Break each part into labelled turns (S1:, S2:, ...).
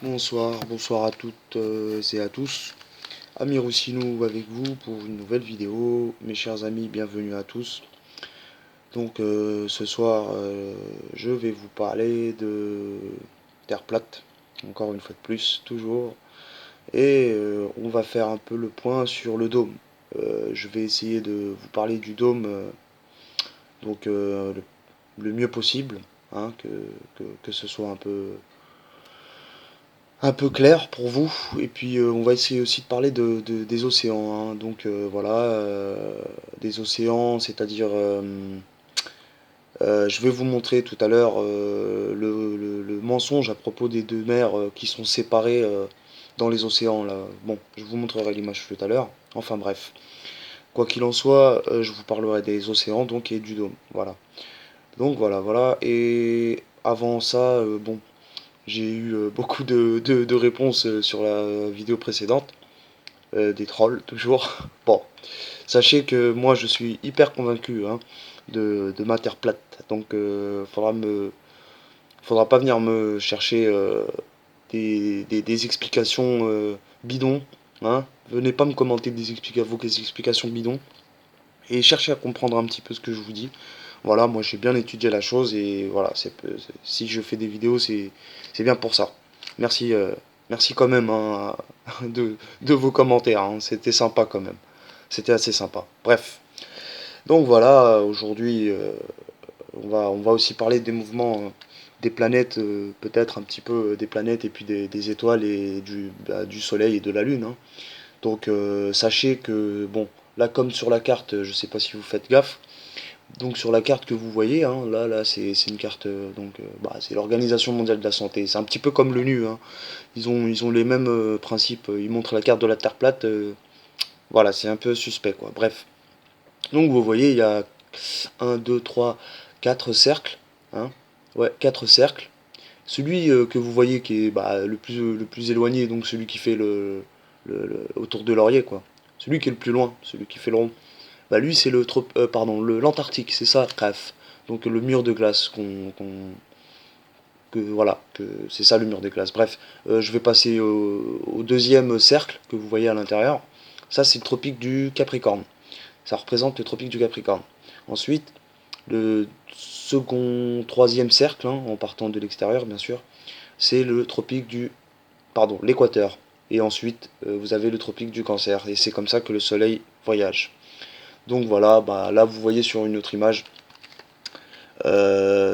S1: Bonsoir à toutes et à tous. Amir Roussinou avec vous pour une nouvelle vidéo. Mes chers amis, bienvenue à tous. Donc ce soir, je vais vous parler de Terre plate, encore une fois de plus, toujours. Et on va faire un peu le point sur le dôme. Je vais essayer de vous parler du dôme le mieux possible, hein, que ce soit un peu clair pour vous. Et puis on va essayer aussi de parler des océans, hein. Donc voilà, des océans, c'est-à-dire je vais vous montrer tout à l'heure le mensonge à propos des deux mers qui sont séparées dans les océans là. Bon, je vous montrerai l'image tout à l'heure. Enfin bref, quoi qu'il en soit, je vous parlerai des océans donc et du dôme. Voilà. Donc voilà. Et avant ça, bon, j'ai eu beaucoup de réponses sur la vidéo précédente, des trolls toujours. Bon, sachez que moi je suis hyper convaincu, hein, de ma terre plate, donc faudra pas venir me chercher des explications bidons, hein. Venez pas me commenter vos explications bidons et cherchez à comprendre un petit peu ce que je vous dis. Voilà, moi j'ai bien étudié la chose et voilà, si je fais des vidéos, c'est bien pour ça. Merci, merci quand même, hein, de vos commentaires, hein. C'était sympa quand même. C'était assez sympa. Bref, donc voilà, aujourd'hui, on va aussi parler des mouvements des planètes, peut-être un petit peu des planètes et puis des étoiles et du Soleil et de la Lune, hein. Donc sachez que, bon, là comme sur la carte, je sais pas si vous faites gaffe, donc sur la carte que vous voyez, hein, là c'est une carte, c'est l'Organisation mondiale de la santé. C'est un petit peu comme l'ONU, hein. Ils ont les mêmes principes. Ils montrent la carte de la Terre plate. Voilà, c'est un peu suspect, quoi. Bref. Donc vous voyez, il y a un 2 3 4 cercles, hein. Ouais, 4 cercles. Celui que vous voyez qui est le plus éloigné, donc celui qui fait autour de Laurier, quoi. Celui qui est le plus loin, celui qui fait le rond. Bah lui c'est l'Antarctique, c'est ça, bref. Donc le mur de glace que c'est ça le mur de glace. Bref, je vais passer au deuxième cercle que vous voyez à l'intérieur. Ça c'est le tropique du Capricorne. Ça représente le tropique du Capricorne. Ensuite, le troisième cercle, hein, en partant de l'extérieur bien sûr, c'est le tropique l'équateur. Et ensuite, vous avez le tropique du Cancer. Et c'est comme ça que le Soleil voyage. Donc voilà, bah, là vous voyez sur une autre image,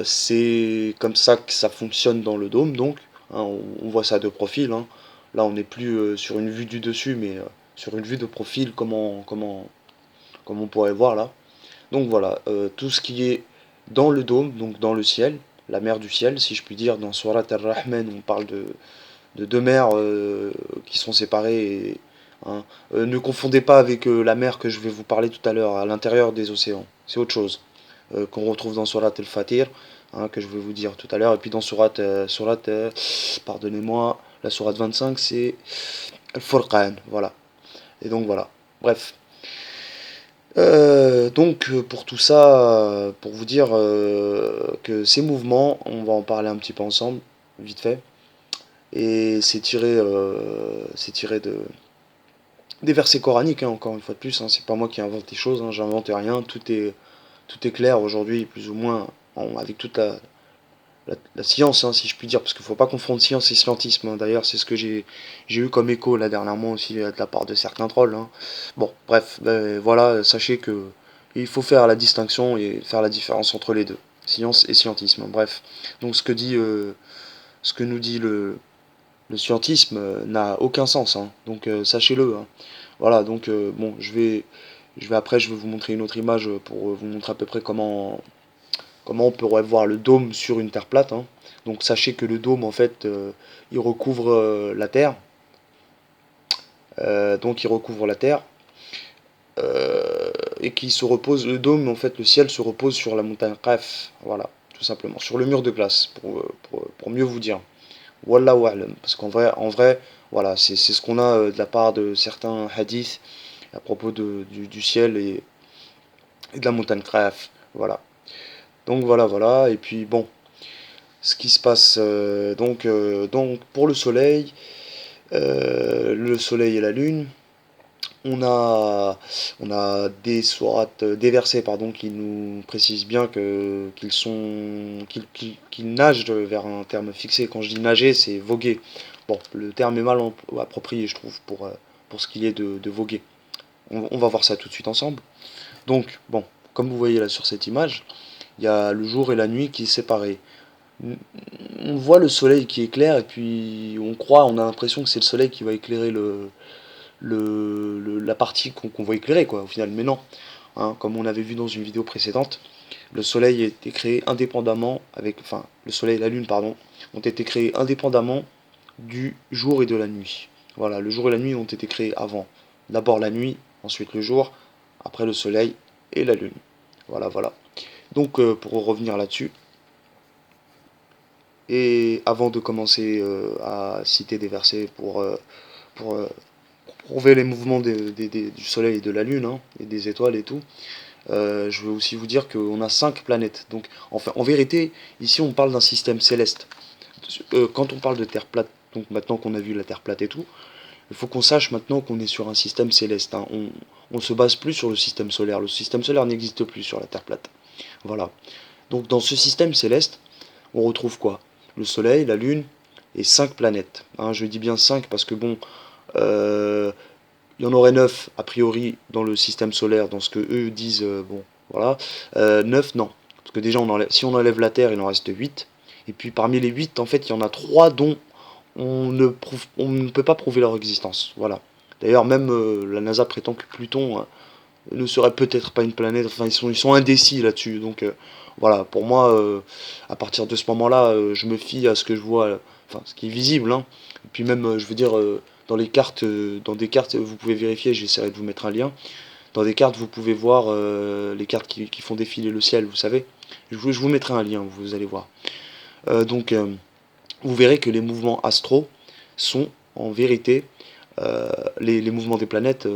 S1: c'est comme ça que ça fonctionne dans le dôme, donc, hein, on voit ça de profil, hein. Là on n'est plus sur une vue du dessus, mais sur une vue de profil, comme on pourrait voir là. Donc voilà, tout ce qui est dans le dôme, donc dans le ciel, la mer du ciel, si je puis dire, dans Surat al-Rahman, on parle de deux mers qui sont séparées. Hein. Ne confondez pas avec la mer que je vais vous parler tout à l'heure, à l'intérieur des océans. C'est autre chose qu'on retrouve dans Surat al-Fatir, hein, que je vais vous dire tout à l'heure. Et puis dans pardonnez-moi, la Surat 25, c'est Al-Furqan. Voilà. Et donc voilà. Bref. Donc pour tout ça, pour vous dire que ces mouvements, on va en parler un petit peu ensemble, vite fait. Et c'est tiré des versets coraniques, hein, encore une fois de plus, hein. C'est pas moi qui invente les choses, hein, j'invente rien. Tout est clair aujourd'hui, plus ou moins, avec toute la science, hein, si je puis dire, parce qu'il ne faut pas confondre science et scientisme, hein. D'ailleurs, c'est ce que j'ai eu comme écho là dernièrement aussi de la part de certains trolls, hein. Bon, bref, ben, voilà, sachez que il faut faire la distinction et faire la différence entre les deux, science et scientisme, hein. Bref, donc ce que nous dit le scientisme n'a aucun sens, hein. Donc sachez-le, hein. Voilà, donc bon, je vais vous montrer une autre image pour vous montrer à peu près comment on pourrait voir le dôme sur une terre plate, hein. Donc sachez que le dôme, en fait, il recouvre la Terre. Donc il recouvre la Terre. Et qui se repose, le dôme, en fait, le ciel se repose sur la montagne Qaf. Voilà, tout simplement. Sur le mur de glace, pour mieux vous dire. Wallahu a'lam. Parce qu'en vrai, voilà, c'est ce qu'on a de la part de certains hadiths à propos du ciel et de la montagne Qaf. Voilà. Donc voilà. Et puis bon. ce qui se passe donc pour le soleil et la lune, on a des sourates, des versets pardon, qui nous précisent bien qu'ils nagent vers un terme fixé. Quand je dis nager, c'est voguer. Bon, le terme est mal approprié, je trouve, pour ce qui est de voguer. On va voir ça tout de suite ensemble. Donc, bon, comme vous voyez là sur cette image, il y a le jour et la nuit qui est séparés. On voit le soleil qui éclaire et puis on a l'impression que c'est le soleil qui va éclairer la partie qu'on va éclairer, quoi, au final. Mais non, hein, comme on avait vu dans une vidéo précédente, le soleil a été créé indépendamment, enfin, le soleil et la lune, pardon, ont été créés indépendamment du jour et de la nuit. Voilà, le jour et la nuit ont été créés avant. D'abord la nuit, ensuite le jour, après le soleil et la lune. Voilà, voilà. Donc, pour revenir là-dessus, et avant de commencer à citer des versets pour prouver les mouvements du soleil et de la lune, hein, et des étoiles et tout, je veux aussi vous dire qu'on a 5 planètes. Donc, enfin, en vérité, ici on parle d'un système céleste. Quand on parle de Terre plate, donc maintenant qu'on a vu la Terre plate et tout, il faut qu'on sache maintenant qu'on est sur un système céleste, hein. On ne se base plus sur le système solaire. Le système solaire n'existe plus sur la Terre plate. Voilà. Donc dans ce système céleste, on retrouve quoi? Le Soleil, la Lune et 5 planètes. Hein, je dis bien 5 parce que bon, euh, il y en aurait 9 a priori dans le système solaire, dans ce que eux disent, bon, voilà. 9, non. Parce que déjà, si on enlève la Terre, il en reste 8. Et puis parmi les 8, en fait, il y en a 3 dont on ne peut pas prouver leur existence. Voilà. D'ailleurs, même la NASA prétend que Pluton ne serait peut-être pas une planète. Enfin, ils sont indécis là-dessus. Donc, voilà, pour moi, à partir de ce moment-là, je me fie à ce que je vois, enfin, ce qui est visible, hein. Et puis même, je veux dire, dans des cartes, vous pouvez vérifier, j'essaierai de vous mettre un lien. Dans des cartes, vous pouvez voir les cartes qui font défiler le ciel, vous savez. Je vous mettrai un lien, vous allez voir. Donc, vous verrez que les mouvements astro sont en vérité les mouvements des planètes.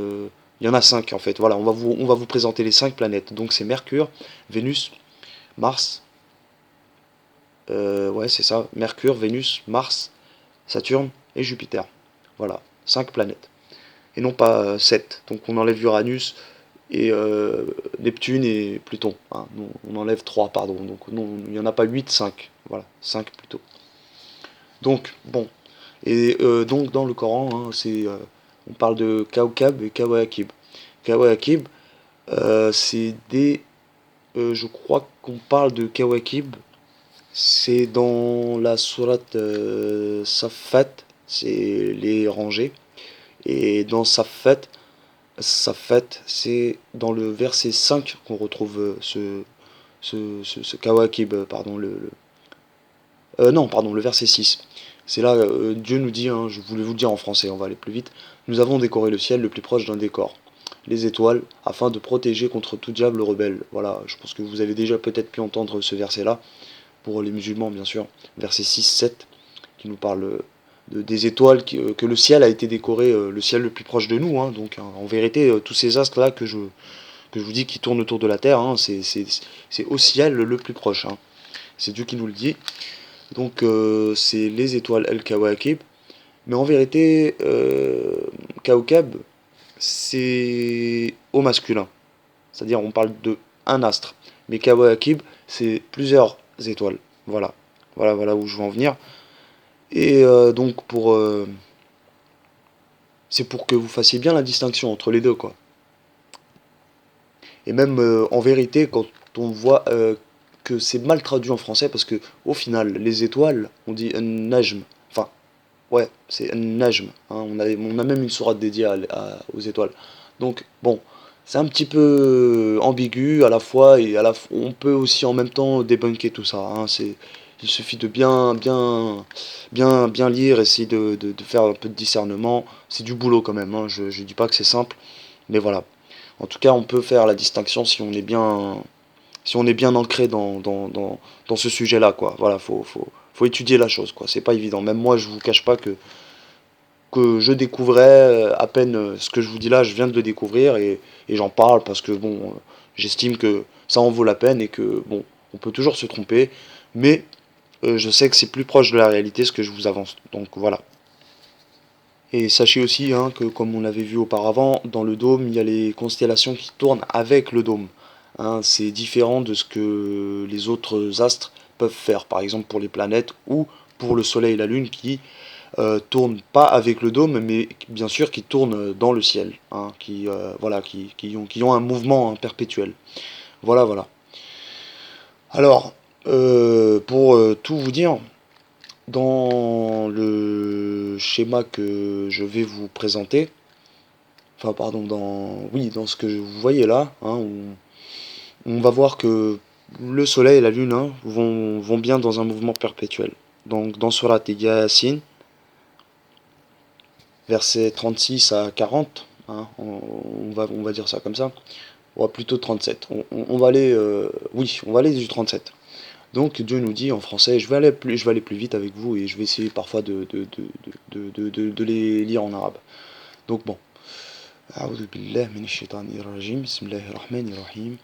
S1: Il y en a 5 en fait. Voilà, on va vous présenter les 5 planètes. Donc c'est Mercure, Vénus, Mars. Ouais, c'est ça. Mercure, Vénus, Mars, Saturne et Jupiter. Voilà, 5 planètes. Et non pas 7. Donc on enlève Uranus et Neptune et Pluton. Hein. On enlève 3, pardon. Donc non, il n'y en a pas 8, 5. Voilà, 5 plutôt. Donc, bon. Et donc dans le Coran, hein, on parle de Kaukab et Kawakib. Kawakib, je crois qu'on parle de Kawakib, c'est dans la sourate Saffat, c'est les rangées. Et dans Saffat, c'est dans le verset 5 qu'on retrouve ce Kawakib, pardon, non, pardon, le verset 6. C'est là, Dieu nous dit, hein, je voulais vous le dire en français, on va aller plus vite. Nous avons décoré le ciel le plus proche d'un décor, les étoiles, afin de protéger contre tout diable rebelle. Voilà, je pense que vous avez déjà peut-être pu entendre ce verset-là, pour les musulmans bien sûr, verset 6-7, qui nous parle des étoiles, que le ciel a été décoré, le ciel le plus proche de nous. Hein, donc en vérité, tous ces astres-là que je vous dis qui tournent autour de la Terre, hein, c'est au ciel le plus proche. Hein. C'est Dieu qui nous le dit. Donc c'est les étoiles El-Kawakib. Mais en vérité, Kawkab, c'est au masculin. C'est-à-dire on parle de un astre. Mais Kawakib, c'est plusieurs étoiles. Voilà. Voilà où je veux en venir. Et donc c'est pour que vous fassiez bien la distinction entre les deux, quoi. Et même en vérité, quand on voit que c'est mal traduit en français, parce que au final, les étoiles, on dit un najm. Enfin, ouais, c'est un najm. Hein, on a même une sourate dédiée aux étoiles. Donc, bon, c'est un petit peu ambigu à la fois, et on peut aussi en même temps débunker tout ça. Hein, il suffit de bien lire, essayer de faire un peu de discernement. C'est du boulot quand même. Hein, je ne dis pas que c'est simple, mais voilà. En tout cas, on peut faire la distinction si on est bien ancré dans ce sujet-là, quoi. Voilà, faut étudier la chose, quoi. C'est pas évident. Même moi, je vous cache pas que je découvrais à peine ce que je vous dis là, je viens de le découvrir et j'en parle parce que bon, j'estime que ça en vaut la peine et que bon, on peut toujours se tromper, mais je sais que c'est plus proche de la réalité ce que je vous avance. Donc voilà. Et sachez aussi hein, que comme on l'avait vu auparavant, dans le dôme, il y a les constellations qui tournent avec le dôme. Hein, c'est différent de ce que les autres astres peuvent faire, par exemple pour les planètes ou pour le Soleil et la Lune qui tournent pas avec le dôme, mais bien sûr qui tournent dans le ciel, hein, voilà, qui ont un mouvement hein, perpétuel. Voilà, voilà. Alors, pour tout vous dire, dans le schéma que je vais vous présenter, enfin pardon, oui, dans ce que vous voyez là, hein, on va voir que le Soleil et la Lune hein, vont bien dans un mouvement perpétuel. Donc dans Surat Yasin, versets 36 à 40, hein, on va dire ça comme ça, ou plutôt 37. On va aller, oui, on va aller du 37. Donc Dieu nous dit en français, je vais aller plus vite avec vous et je vais essayer parfois de les lire en arabe. Donc bon. أعوذ بالله من الشيطان الرجيم بسم الله الرحمن الرحيم.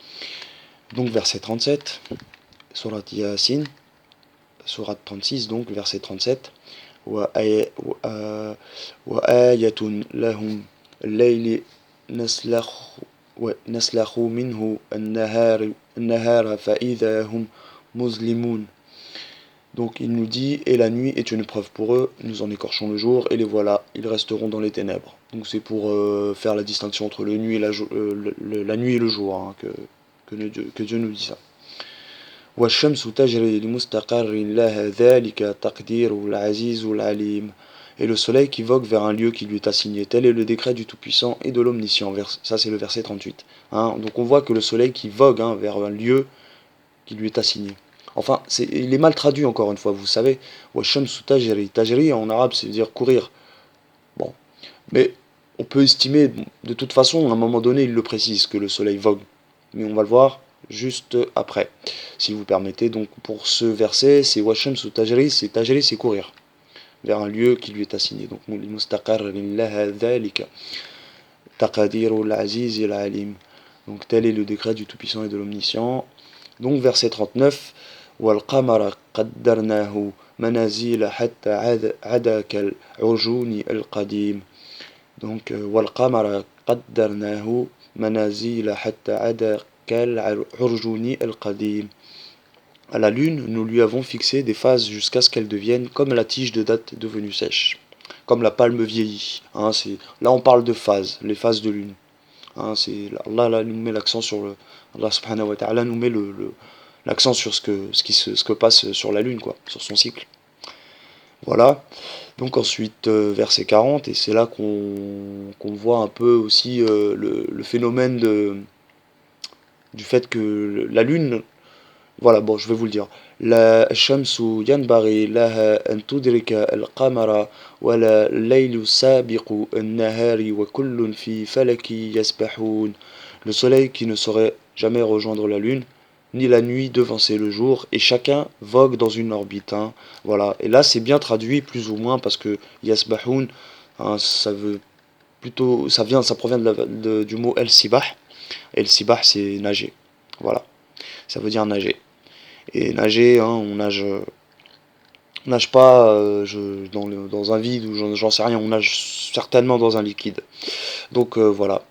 S1: Donc verset 37, Surat Yasin, Surat 36, donc verset 37. وآية لهم الليل نسلخ منه النهار فإذا هم مظلمون. Donc il nous dit, et la nuit est une preuve pour eux, nous en écorchons le jour, et les voilà, ils resteront dans les ténèbres. Donc c'est pour faire la distinction entre la nuit et le jour, hein, que Dieu nous dit ça. وَالشَّمْسُ تَجْرِي لِمُسْتَقَرٍّ لَهَا ذَلِكَ تَقْدِيرُ الْعَزِيزُ الْعَلِيمُ. Et le soleil qui vogue vers un lieu qui lui est assigné. Tel est le décret du Tout-Puissant et de l'Omniscient. Ça c'est le verset 38. Hein, donc on voit que le soleil qui vogue hein, vers un lieu qui lui est assigné. Enfin, il est mal traduit encore une fois, vous savez. Washamsu tajri. Tajri en arabe, c'est dire courir. Bon. Mais on peut estimer, de toute façon, à un moment donné, il le précise, que le soleil vogue. Mais on va le voir juste après, si vous permettez. Donc pour ce verset, c'est Washamsu tajri, c'est courir. Vers un lieu qui lui est assigné. Donc, mustaqarrin laha dhalika. Taqadirul aziz il alim. Donc tel est le décret du Tout-Puissant et de l'Omniscient. Donc verset 39, وَالْقَمَرَ قَدَّرْنَاهُ مَنَازِيلَ حَتَّى عَدَا كَالْعُرْجُونِ الْقَدِيمِ. Donc وَالْقَمَرَ قَدَّرْنَاهُ مَنَازِيلَ حَتَّى عَدَا كَالْعُرْجُونِ الْقَدِيمِ. À la lune, nous lui avons fixé des phases jusqu'à ce qu'elle devienne comme la tige de date devenue sèche, comme la palme vieillie. Hein, là on parle de phases, les phases de lune. Hein, Allah là, nous met l'accent sur le. Allah subhanahu wa ta'ala nous met l'accent sur ce que passe sur la lune, quoi, sur son cycle. Voilà. Donc ensuite, verset 40, et c'est là qu'on voit un peu aussi le phénomène du fait que la lune. Voilà, bon, je vais vous le dire. La shamsu yanbaghi laha an tudrika al-qamara wa la laylu sabiqu an-nahari wa kullun fi falaki yasbahun. Le soleil qui ne saurait jamais rejoindre la lune, ni la nuit devancer le jour, et chacun vogue dans une orbite. Hein. Voilà. Et là, c'est bien traduit plus ou moins parce que yasbahun, hein, ça provient du mot el-sibah. Et el-sibah, c'est nager. Voilà. Ça veut dire nager. Et nager, hein, on nage pas dans un vide ou j'en sais rien, on nage certainement dans un liquide. Donc voilà.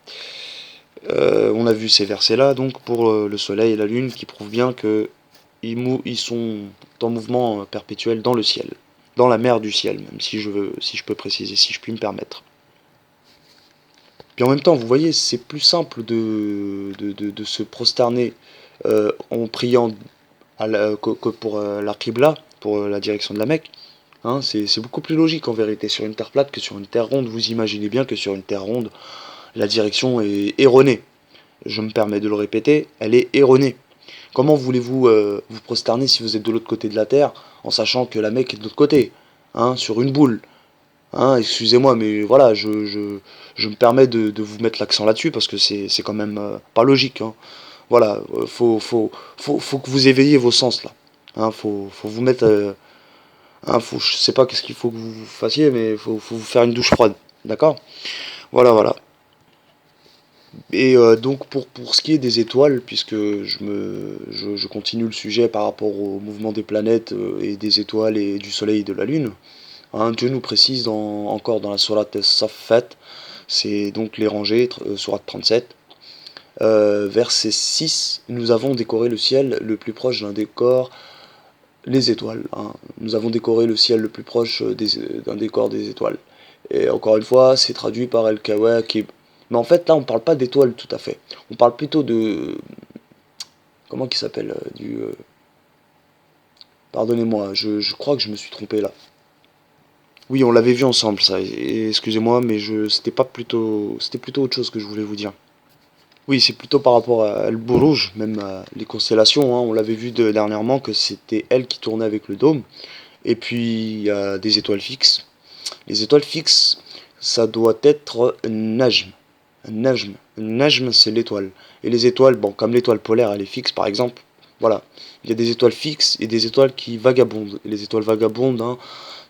S1: On a vu ces versets-là, donc pour le soleil et la lune, qui prouvent bien que ils sont en mouvement perpétuel dans le ciel, dans la mer du ciel, même si je peux préciser, si je puis me permettre. Puis en même temps, vous voyez, c'est plus simple de se prosterner en priant que pour la Qibla, pour la direction de la Mecque. Hein, c'est beaucoup plus logique en vérité sur une terre plate que sur une terre ronde. Vous imaginez bien que sur une terre ronde, la direction est erronée. Je me permets de le répéter, elle est erronée. Comment voulez-vous vous prosterner si vous êtes de l'autre côté de la terre en sachant que la Mecque est de l'autre côté, hein, sur une boule? Hein, excusez-moi, mais voilà, je me permets de vous mettre l'accent là-dessus parce que c'est quand même pas logique. Hein. Voilà, faut que vous éveillez vos sens là. Hein, faut vous mettre. Je sais pas qu'est-ce qu'il faut que vous fassiez, mais faut vous faire une douche froide. D'accord? Voilà, voilà. Et donc pour ce qui est des étoiles, puisque je continue le sujet par rapport au mouvement des planètes et des étoiles et du soleil et de la lune, hein, Dieu nous précise encore dans la sourate Saffat, c'est donc les rangées, sourate 37, verset 6, nous avons décoré le ciel le plus proche d'un décor, les étoiles, hein. Nous avons décoré le ciel le plus proche d'un décor des étoiles. Et encore une fois, c'est traduit par El-Kawakib. Mais en fait, là, on parle pas d'étoiles tout à fait. On parle plutôt de... Comment qu'il s'appelle Pardonnez-moi, je crois que je me suis trompé là. Oui, on l'avait vu ensemble, ça. Excusez-moi, mais c'était plutôt autre chose que je voulais vous dire. Oui, c'est plutôt par rapport à El Bourouj, même les constellations, hein. On l'avait vu dernièrement que c'était elle qui tournait avec le dôme. Et puis, il y a des étoiles fixes. Les étoiles fixes, ça doit être un najm. Un najm. Un najm, c'est l'étoile. Et les étoiles, bon, comme l'étoile polaire, elle est fixe, par exemple. Voilà. Il y a des étoiles fixes et des étoiles qui vagabondent. Et les étoiles vagabondes, hein,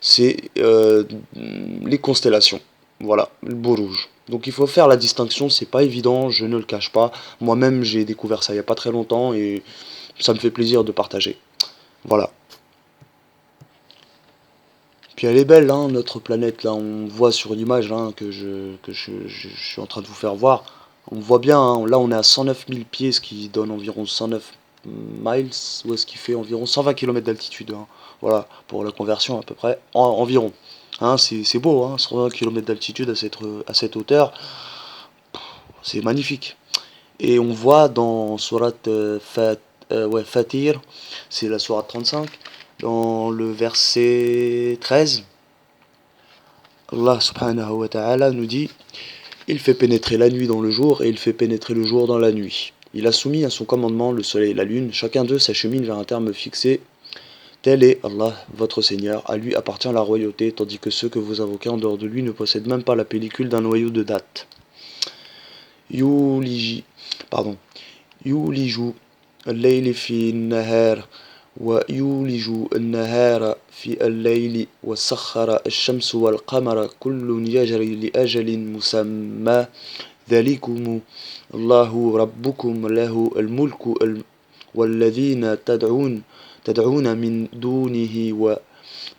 S1: c'est les constellations. Voilà, le beau rouge. Donc il faut faire la distinction, c'est pas évident, je ne le cache pas. Moi-même, j'ai découvert ça il y a pas très longtemps et ça me fait plaisir de partager. Voilà. Puis elle est belle, hein, notre planète, là, on voit sur l'image hein, que je suis en train de vous faire voir. On voit bien, hein, là on est à 109 000 pieds, ce qui donne environ 109 miles, ou est-ce qui fait environ 120 km d'altitude, hein. Voilà, pour la conversion à peu près, environ. Hein, c'est beau, hein, 120 km d'altitude à cette hauteur, c'est magnifique. Et on voit dans Surat ouais, Fatir, c'est la Surat 35, dans le verset 13, Allah subhanahu wa ta'ala nous dit: il fait pénétrer la nuit dans le jour et il fait pénétrer le jour dans la nuit. Il a soumis à son commandement le soleil et la lune, chacun d'eux s'achemine vers un terme fixé. Tel est Allah, votre Seigneur, à lui appartient la royauté, tandis que ceux que vous invoquez en dehors de lui ne possèdent même pas la pellicule d'un noyau de date. Yuliji, pardon, Yuliju al-layli fi an-nahar ويولج النهار في الليل وسخر الشمس والقمر كل يجري لأجل مسمى ذلكم الله ربكم له الملك والذين تدعون من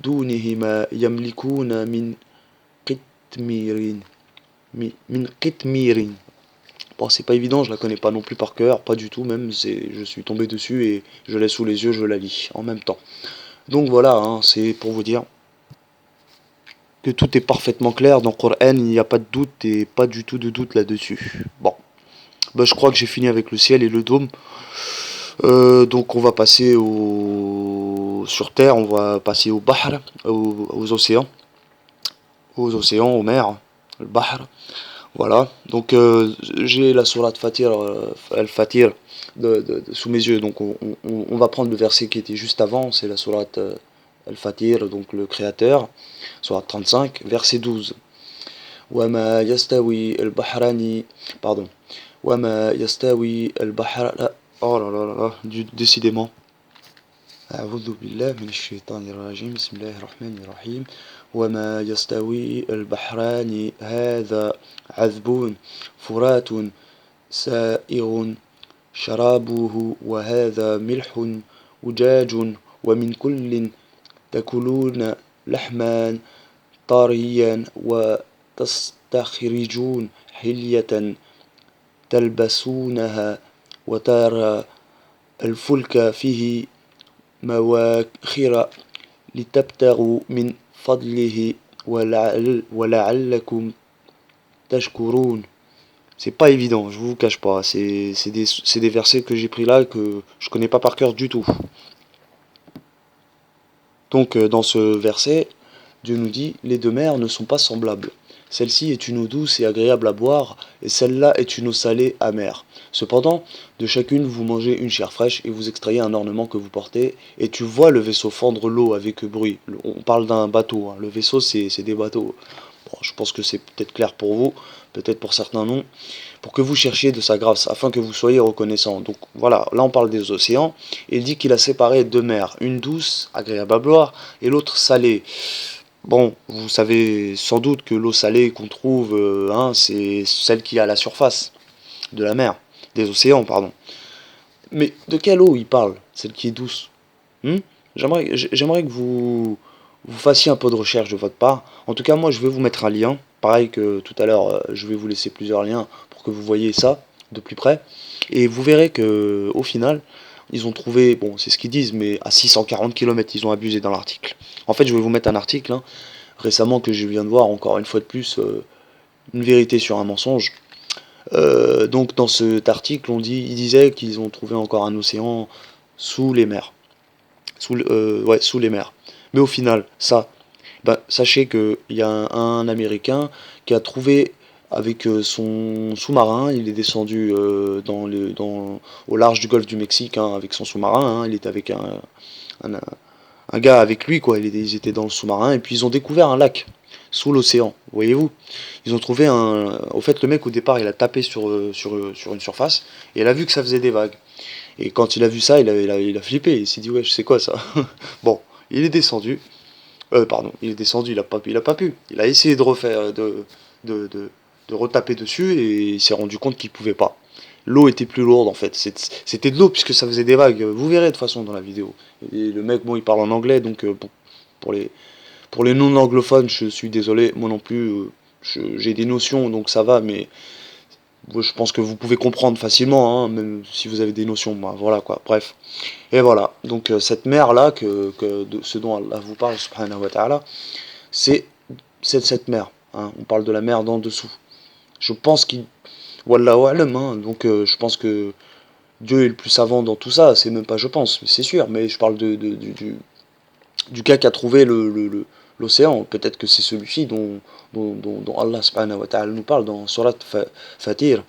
S1: دونه ما يملكون من قطمير من قطمير. Bon, c'est pas évident, je la connais pas non plus par cœur, pas du tout même, je suis tombé dessus et je l'ai sous les yeux, je la lis en même temps. Donc voilà, hein, c'est pour vous dire que tout est parfaitement clair dans le Coran, il n'y a pas de doute et pas du tout de doute là-dessus. Bon, bah, je crois que j'ai fini avec le ciel et le dôme. Donc on va passer sur Terre, on va passer au Bahr, aux océans, aux mers, le Bahr. Voilà, donc j'ai la sourate Fatir, Al-Fatir sous mes yeux, donc on va prendre le verset qui était juste avant, c'est la sourate Al-Fatir, donc le créateur, sourate 35, verset 12. وما يستوي البحران pardon وما يستوي البحر oh là là là là, décidément أعوذ بالله من الشيطان الرجيم بسم الله الرحمن الرحيم وما يستوي البحران هذا عذب فرات سائغ شرابه وهذا ملح أجاج ومن كل تأكلون لحما طريا وتستخرجون حلية تلبسونها وترى الفلك فيه مواخر لتبتغوا من فضله ولعلكم تشكرون. C'est pas évident, je vous cache pas. C'est des versets que j'ai pris là que je connais pas par cœur du tout. Donc dans ce verset, Dieu nous dit: les deux mers ne sont pas semblables. Celle-ci est une eau douce et agréable à boire, et celle-là est une eau salée, amère. Cependant, de chacune vous mangez une chair fraîche et vous extrayez un ornement que vous portez, et tu vois le vaisseau fendre l'eau avec bruit. On parle d'un bateau, hein. Le vaisseau c'est des bateaux. Bon, je pense que c'est peut-être clair pour vous, peut-être pour certains non, pour que vous cherchiez de sa grâce, afin que vous soyez reconnaissants. Donc voilà, là on parle des océans, et il dit qu'il a séparé deux mers, une douce, agréable à boire, et l'autre salée. Bon, vous savez sans doute que l'eau salée qu'on trouve, hein, c'est celle qui est à la surface. de la mer, des océans, pardon. Mais de quelle eau il parle? Celle qui est douce. Hmm. J'aimerais que vous fassiez un peu de recherche de votre part. En tout cas, moi, je vais vous mettre un lien. Pareil que tout à l'heure, je vais vous laisser plusieurs liens pour que vous voyez ça de plus près. Et vous verrez que au final, ils ont trouvé, bon, c'est ce qu'ils disent, mais à 640 km, ils ont abusé dans l'article. En fait, je vais vous mettre un article hein, récemment que je viens de voir, encore une fois de plus, une vérité sur un mensonge. Donc dans cet article, il disait qu'ils ont trouvé encore un océan sous les mers. Ouais, sous les mers. Mais au final, sachez qu'il y a un Américain qui a trouvé avec son sous-marin, il est descendu au large du golfe du Mexique hein, avec son sous-marin, hein, il était avec un, un gars avec lui, quoi, ils étaient dans le sous-marin, et puis ils ont découvert un lac sous l'océan, voyez-vous. Ils ont trouvé Au fait, le mec au départ, il a tapé sur une surface, et il a vu que ça faisait des vagues. Et quand il a vu ça, il a flippé, il s'est dit, ouais, je sais quoi ça. Bon, il est descendu, pardon, il est descendu, il a pas pu. Il a essayé de refaire, de, de, de retaper dessus et il s'est rendu compte qu'il pouvait pas. L'eau était plus lourde en fait. C'était de l'eau puisque ça faisait des vagues. Vous verrez de toute façon dans la vidéo. Et le mec, bon, il parle en anglais donc bon, pour les, pour les non-anglophones, je suis désolé. Moi non plus, j'ai des notions donc ça va, mais je pense que vous pouvez comprendre facilement, hein, même si vous avez des notions. Bah, voilà quoi. Bref. Et voilà. Donc cette mer là, de ce dont Allah vous parle, subhanahu wa ta'ala, c'est cette mer. Hein. On parle de la mer d'en dessous. Je pense qu'il. Wallahu alam, hein. Donc je pense que Dieu est le plus savant dans tout ça. C'est même pas je pense, c'est sûr. Mais je parle du gars qui a trouvé l'océan. Peut-être que c'est celui-ci dont Allah subhanahu wa ta'ala nous parle dans Surat Fatir.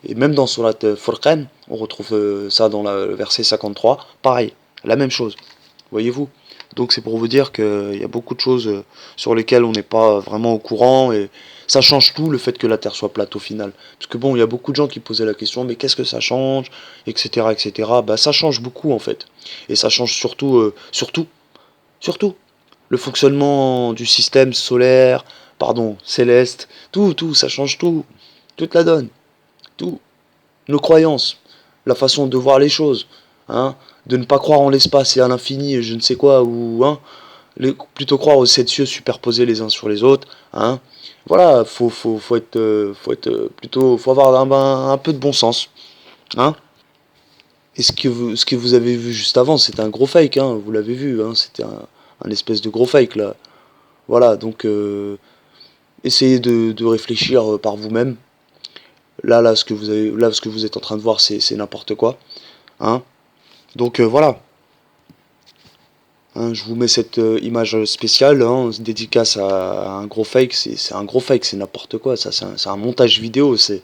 S1: Et même dans Surat Furqan, on retrouve ça dans le verset 53. Pareil, la même chose. Voyez-vous? Donc c'est pour vous dire qu'il y a beaucoup de choses sur lesquelles on n'est pas vraiment au courant et ça change tout le fait que la Terre soit plate au final. Parce que bon, il y a beaucoup de gens qui posaient la question, mais qu'est-ce que ça change, etc., etc. Bah ça change beaucoup en fait. Et ça change surtout, le fonctionnement du système solaire, pardon, céleste, tout, ça change tout, toute la donne, tout nos croyances, la façon de voir les choses, hein, de ne pas croire en l'espace et à l'infini et je ne sais quoi, ou hein, plutôt croire aux sept cieux superposés les uns sur les autres, hein. Voilà, faut avoir un peu de bon sens, hein. Et ce que vous avez vu juste avant, c'était un gros fake, hein, vous l'avez vu, hein, c'était un espèce de gros fake là. Voilà, donc essayez de réfléchir par vous-même. Là, ce que vous êtes en train de voir, c'est n'importe quoi. Hein. Donc voilà. Hein, je vous mets cette image spéciale, hein, dédicace à un gros fake. C'est un gros fake, c'est n'importe quoi. Ça, c'est un montage vidéo. C'est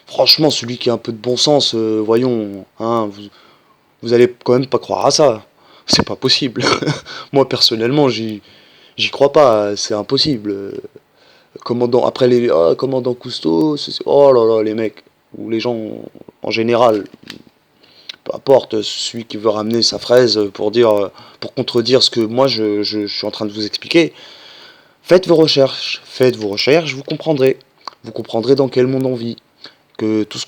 S1: franchement celui qui a un peu de bon sens. Voyons, hein, vous allez quand même pas croire à ça. C'est pas possible. Moi personnellement, j'y crois pas. C'est impossible. Commandant Cousteau, oh là là, les mecs, ou les gens en général, peu importe, celui qui veut ramener sa fraise pour contredire ce que moi je suis en train de vous expliquer, faites vos recherches, vous comprendrez dans quel monde on vit, que tout ce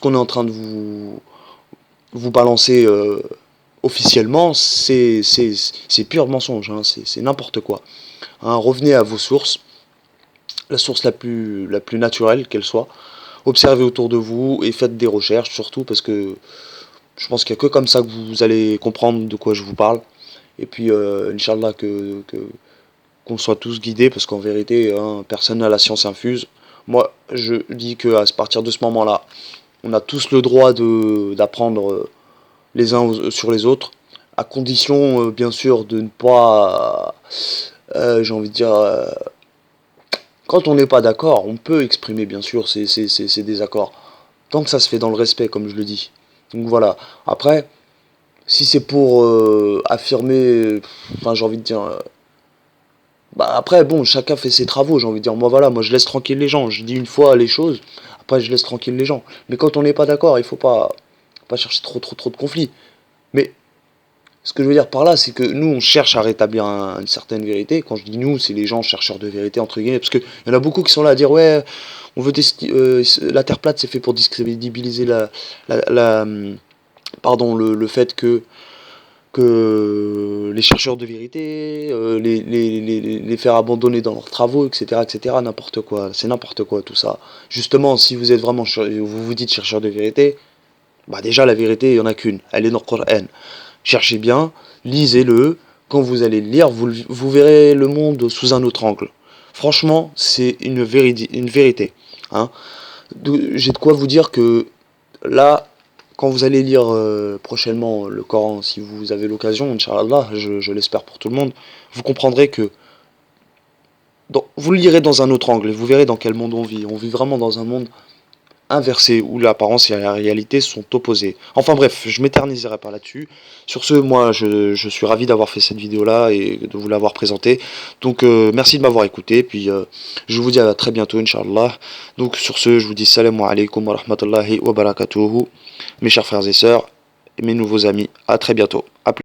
S1: qu'on est en train de vous balancer officiellement, c'est pur mensonge, hein, c'est n'importe quoi. Hein, revenez à vos sources, la source la plus naturelle qu'elle soit. Observez autour de vous et faites des recherches surtout parce que je pense qu'il n'y a que comme ça que vous allez comprendre de quoi je vous parle. Et puis, Inch'Allah, qu'on soit tous guidés parce qu'en vérité, hein, personne n'a la science infuse. Moi, je dis qu'à partir de ce moment-là, on a tous le droit d'apprendre les uns sur les autres, à condition, bien sûr, de ne pas, j'ai envie de dire, quand on n'est pas d'accord, on peut exprimer bien sûr ces désaccords, tant que ça se fait dans le respect, comme je le dis. Donc voilà. Après, si c'est pour affirmer, enfin j'ai envie de dire, bah après bon, chacun fait ses travaux, j'ai envie de dire, moi voilà, moi je laisse tranquille les gens, je dis une fois les choses, après je laisse tranquille les gens. Mais quand on n'est pas d'accord, il faut pas chercher trop de conflits. Mais Ce que je veux dire par là, c'est que nous, on cherche à rétablir une certaine vérité. Quand je dis nous, c'est les gens chercheurs de vérité, entre guillemets, parce qu'il y en a beaucoup qui sont là à dire, ouais, on veut la Terre plate, c'est fait pour discrédibiliser pardon, le fait que les chercheurs de vérité, les faire abandonner dans leurs travaux, etc., etc., n'importe quoi. C'est n'importe quoi tout ça. Justement, si vous êtes vraiment, vous vous dites chercheur de vérité, bah déjà la vérité, il n'y en a qu'une. Elle est dans le Coran. Cherchez bien, lisez-le. Quand vous allez le lire, vous verrez le monde sous un autre angle. Franchement, c'est une vérité. Hein. J'ai de quoi vous dire que là, quand vous allez lire prochainement le Coran, si vous avez l'occasion, Inch'Allah, je l'espère pour tout le monde, vous comprendrez que vous le lirez dans un autre angle et vous verrez dans quel monde on vit. On vit vraiment dans un monde inversé, où l'apparence et la réalité sont opposées. Enfin bref, je m'éterniserai pas là-dessus. Sur ce, moi, je suis ravi d'avoir fait cette vidéo-là et de vous l'avoir présentée. Donc, merci de m'avoir écouté, puis je vous dis à très bientôt, Inch'Allah. Donc, sur ce, je vous dis salam alaikum wa rahmatullahi wa barakatuhu, mes chers frères et sœurs, et mes nouveaux amis. À très bientôt. À plus.